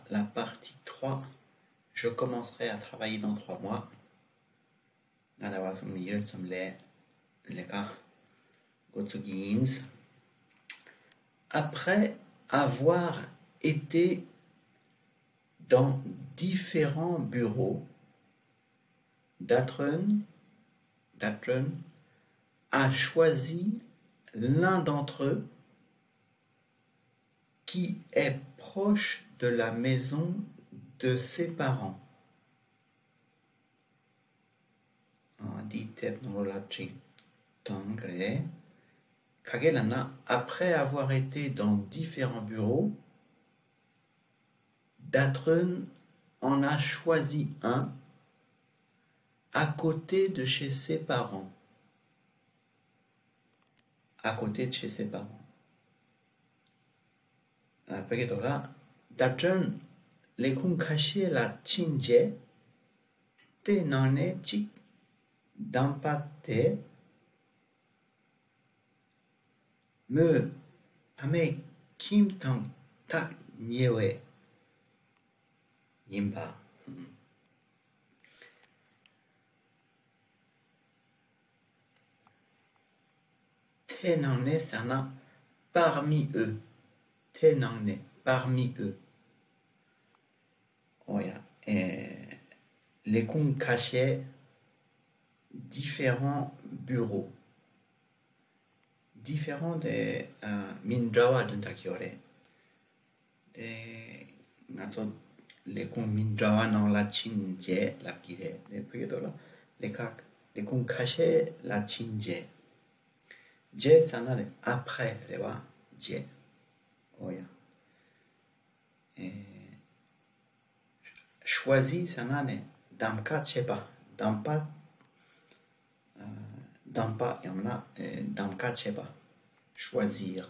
La partie 3, je commencerai à travailler dans 3 mois. Après avoir été dans différents bureaux, Datren a choisi l'un d'entre eux qui est proche de la maison de ses parents. Après avoir été dans différents bureaux, Datren en a choisi un à côté de chez ses parents. À côté de chez ses parents. Datren les kung caché la chinje te nane chik dampate me pame kim tang tak nyewe yimba. Te nane sana parmi eux. Te nane parmi eux. Oh yeah. Les kung cachaient différents bureaux. Différents de Mindrawa d'Untakiore. Les kung Mindrawa dans la Chinje, la Kire. Les kung cachaient la Chinje. Je, ça n'a après, rewa, je. Oh yeah. Choisi, ça n'a damka cheba. Dampa, yamna, damka cheba. Choisir.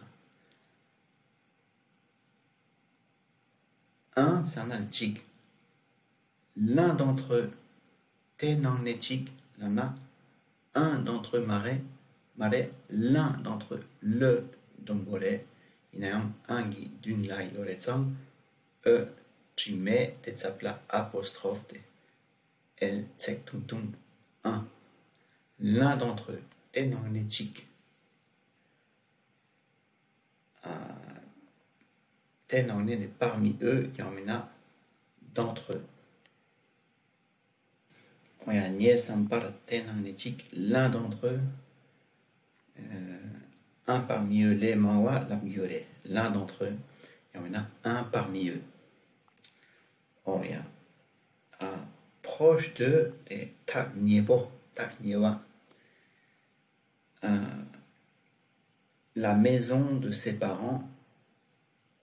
Un, ça n'a le chig. L'un d'entre eux, te n'en est chig, l'ana. Un d'entre eux, mare, l'un d'entre eux, le dongore. Il y a un qui d'une la yoretsam, tu mets tetsapla apostrophe de el tsek-tum-tum 1. L'un d'entre eux, tenangnetik. Tenangne parmi eux, il y en a d'entre eux. L'un d'entre eux, un parmi eux, les mawa, la miore. L'un d'entre eux, il y en a un parmi eux. Oh, yeah. Proche de Takniebo, Takniewa. La maison de ses parents,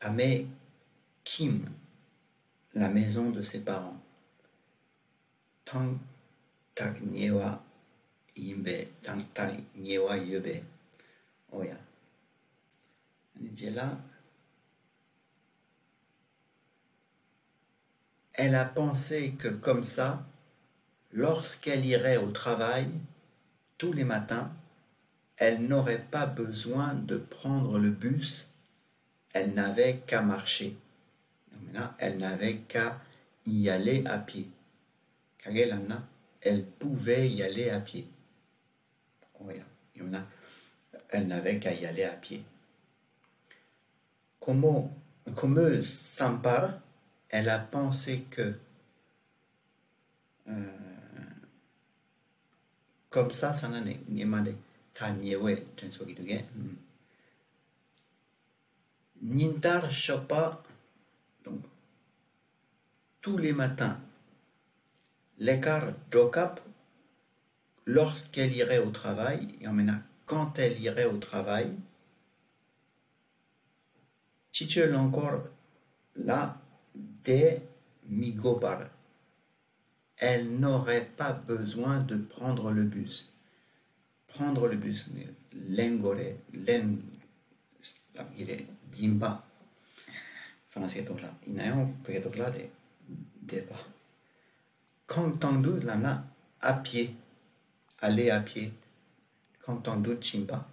Ame Kim, la maison de ses parents. Tang Takniewa Yimbe, Tang Takniewa Yebe. Oh, yeah. Là. Elle a pensé que comme ça, lorsqu'elle irait au travail, tous les matins, elle n'aurait pas besoin de prendre le bus, elle n'avait qu'à marcher. Maintenant, elle n'avait qu'à y aller à pied. Elle pouvait y aller à pied. Elle n'avait qu'à y aller à pied. Comme Sampar, elle a pensé que comme ça n'en est niemade tanyewe tensogiduge nintar chopa. Donc tous les matins l'écart drokap lorsqu'elle irait au travail, et maintenant quand elle irait au travail, Chichel encore là de Migobar. Elle n'aurait pas besoin de prendre le bus. Prendre le bus, l'engore, dimba. Français donc là, il y a un peu de là de débat. Quand on doute là, à pied, aller à pied, quand on doute chimba.